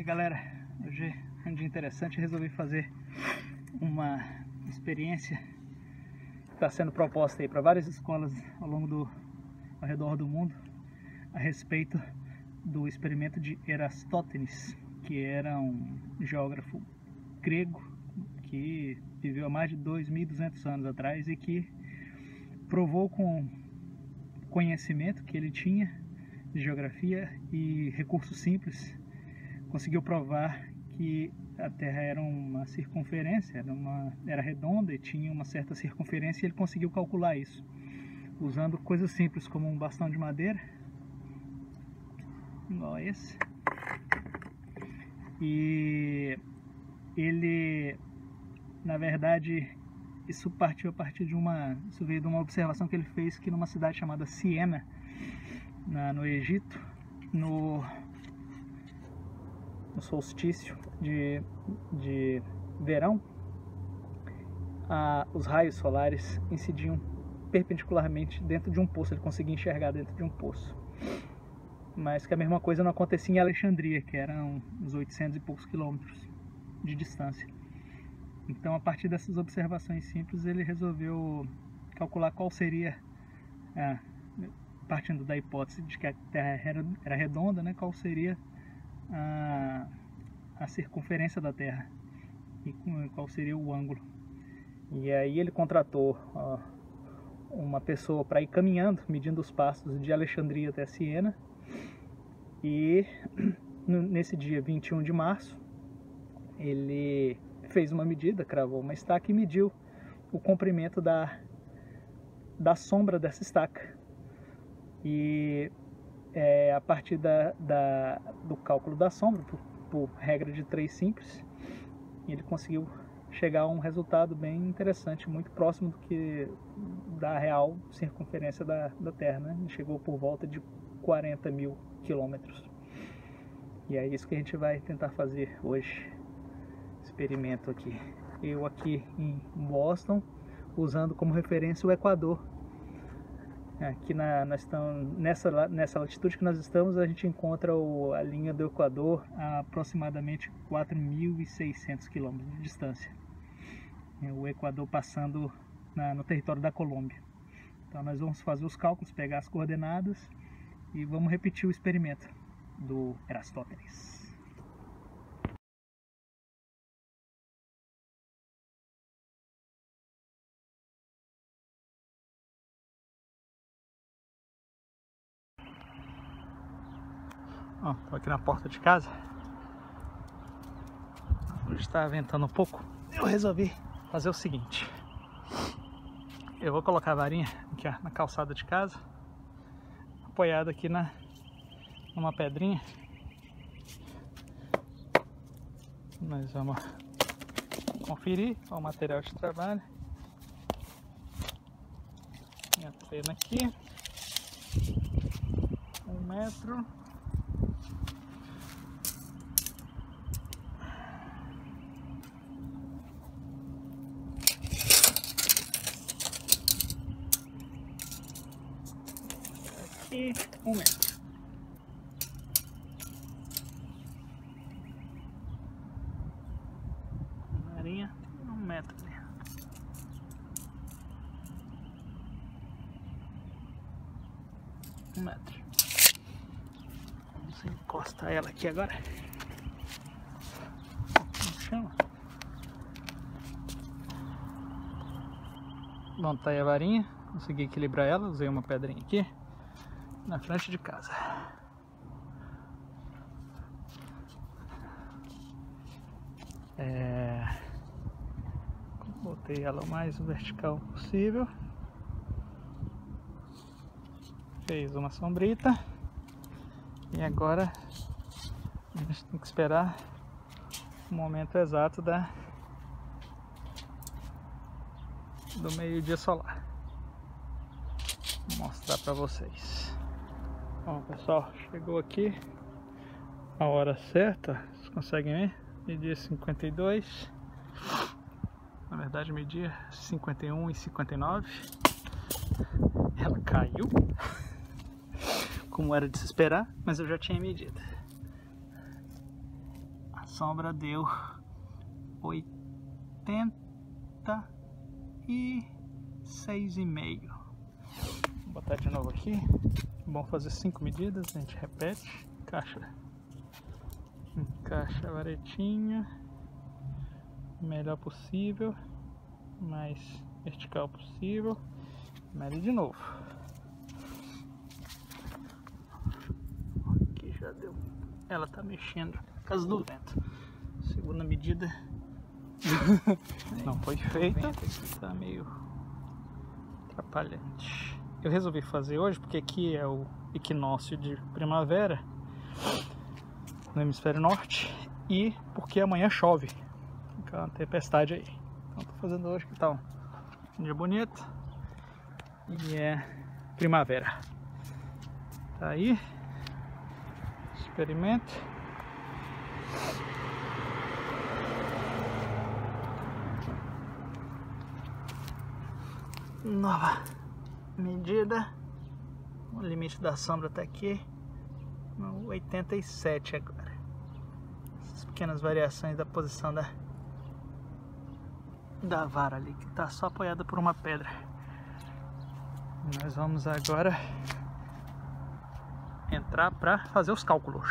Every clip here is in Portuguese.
aí galera, hoje é um dia interessante, resolvi fazer uma experiência que está sendo proposta aí para várias escolas ao redor do mundo a respeito do experimento de Erastótenes, que era um geógrafo grego que viveu há mais de 2.200 anos atrás e que provou com conhecimento que ele tinha de geografia e recursos simples, conseguiu provar que a Terra era uma circunferência, era redonda e tinha uma certa circunferência, e ele conseguiu calcular isso usando coisas simples como um bastão de madeira igual a esse, e ele, na verdade, isso veio de uma observação que ele fez que numa cidade chamada Siena, no Egito, no solstício de verão, os raios solares incidiam perpendicularmente dentro de um poço. Ele conseguia enxergar dentro de um poço, mas que a mesma coisa não acontecia em Alexandria, que eram uns 800 e poucos quilômetros de distância. Então, a partir dessas observações simples, ele resolveu calcular qual seria, partindo da hipótese de que a Terra era redonda, né, qual seria a circunferência da Terra e qual seria o ângulo. E aí ele contratou uma pessoa para ir caminhando, medindo os passos de Alexandria até Siena, e nesse dia 21 de março ele fez uma medida, cravou uma estaca e mediu o comprimento da sombra dessa estaca. E a partir do cálculo da sombra, por regra de 3 simples, ele conseguiu chegar a um resultado bem interessante, muito próximo do que da real circunferência da Terra, né? Ele chegou por volta de 40 mil quilômetros. E é isso que a gente vai tentar fazer hoje. Experimento aqui. Eu aqui em Boston, usando como referência o Equador. Aqui nessa latitude que nós estamos, a gente encontra a linha do Equador a aproximadamente 4.600 quilômetros de distância. O Equador passando no território da Colômbia. Então nós vamos fazer os cálculos, pegar as coordenadas e vamos repetir o experimento do Erastótenes. Estou aqui na porta de casa. Hoje está ventando um pouco. Eu resolvi fazer o seguinte: eu vou colocar a varinha aqui na calçada de casa, apoiada aqui numa pedrinha. Nós vamos conferir o material de trabalho. Minha pena aqui, 1 metro. E 1 metro. Varinha, 1 metro. 1 metro. Vamos encostar ela aqui agora no chão. Montei a varinha, consegui equilibrar ela, usei uma pedrinha aqui na frente de casa. Botei ela o mais vertical possível. Fez uma sombrita. E agora a gente tem que esperar o momento exato do meio-dia solar. Vou mostrar para vocês. Bom, pessoal, chegou aqui a hora certa. Vocês conseguem ver? Media 52. Na verdade, media 51 e 59. Ela caiu, como era de se esperar, mas eu já tinha medido. sombra deu 86,5. Vou botar de novo aqui. Bom fazer 5 medidas, a gente repete. Encaixa a varetinha melhor possível, mais vertical possível. Mede de novo. Aqui já deu. Ela tá mexendo por causa do vento. Segunda medida não foi feita, tá meio atrapalhante. Eu resolvi fazer hoje porque aqui é o equinócio de primavera no hemisfério norte e porque amanhã chove, fica uma tempestade aí. Então tô fazendo hoje, que tal? Um dia bonito e é primavera. Tá aí, experimento. Nova medida, o limite da sombra tá aqui no 87 agora. Essas pequenas variações da posição da vara ali, que tá só apoiada por uma pedra. Nós vamos agora entrar para fazer os cálculos.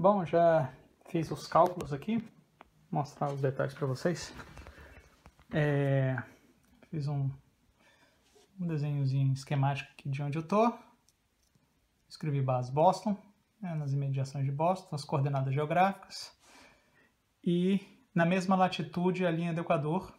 Bom, já fiz os cálculos aqui, vou mostrar os detalhes para vocês. Fiz um desenhozinho esquemático aqui de onde eu tô. Escrevi base Boston, nas imediações de Boston, as coordenadas geográficas. E na mesma latitude a linha do Equador,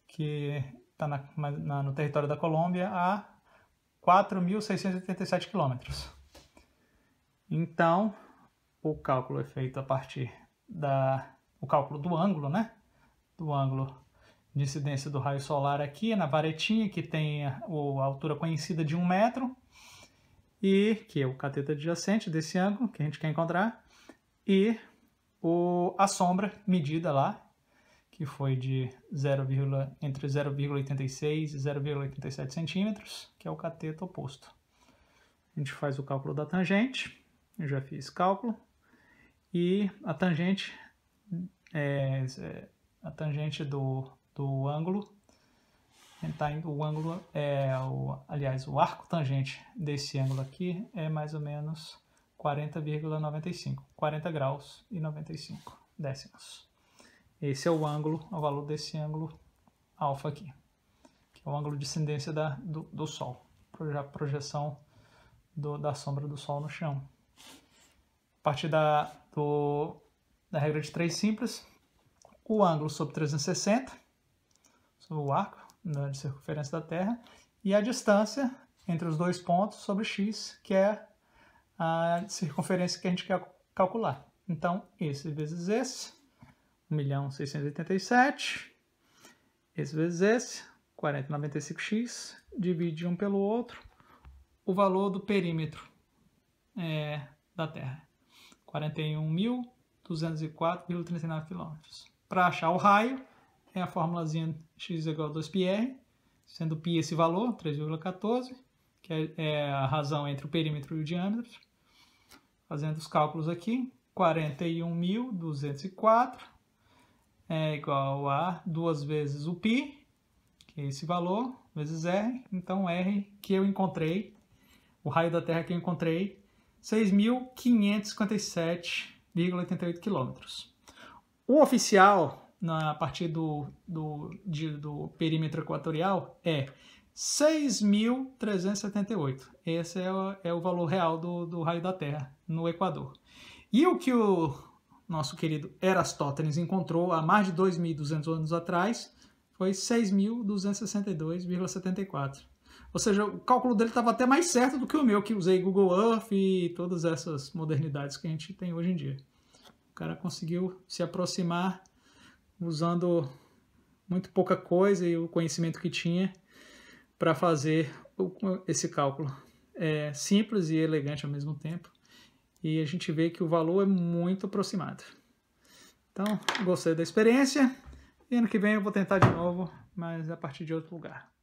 que está no território da Colômbia, a 4.687 quilômetros. Então, o cálculo é feito a partir o cálculo do ângulo, né? Do ângulo de incidência do raio solar aqui na varetinha, que tem a altura conhecida de 1 metro, e que é o cateto adjacente desse ângulo que a gente quer encontrar, e a sombra medida lá, que foi de entre 0,86 e 0,87 centímetros, que é o cateto oposto. A gente faz o cálculo da tangente, eu já fiz cálculo, e a tangente do ângulo, o ângulo aliás, o arco tangente desse ângulo aqui é mais ou menos 40,95, 40 graus e 95 décimos. Esse é o ângulo, o valor desse ângulo alfa aqui, que é o ângulo de incidência do Sol, a projeção da sombra do Sol no chão. A partir da regra de 3 simples, o ângulo sobre 360, sobre o arco de circunferência da Terra, e a distância entre os dois pontos sobre x, que é a circunferência que a gente quer calcular. Então, esse vezes esse, 1.687, esse vezes esse, 40,95x, divide um pelo outro, o valor do perímetro da Terra, 41.204,39 km. Para achar o raio, é a formulazinha x igual a 2πr, sendo π esse valor, 3,14, que é a razão entre o perímetro e o diâmetro. Fazendo os cálculos aqui, 41.204 é igual a 2 vezes o π, que é esse valor, vezes r. Então, r que eu encontrei, o raio da Terra que eu encontrei, 6.557,88 km. O oficial, a partir do perímetro equatorial, é 6.378. Esse é o valor real do raio da Terra no Equador. E o que o nosso querido Erastótenes encontrou há mais de 2.200 anos atrás foi 6.262,74. Ou seja, o cálculo dele estava até mais certo do que o meu, que usei Google Earth e todas essas modernidades que a gente tem hoje em dia. O cara conseguiu se aproximar usando muito pouca coisa e o conhecimento que tinha para fazer esse cálculo. É simples e elegante ao mesmo tempo. E a gente vê que o valor é muito aproximado. Então, gostei da experiência. E ano que vem eu vou tentar de novo, mas a partir de outro lugar.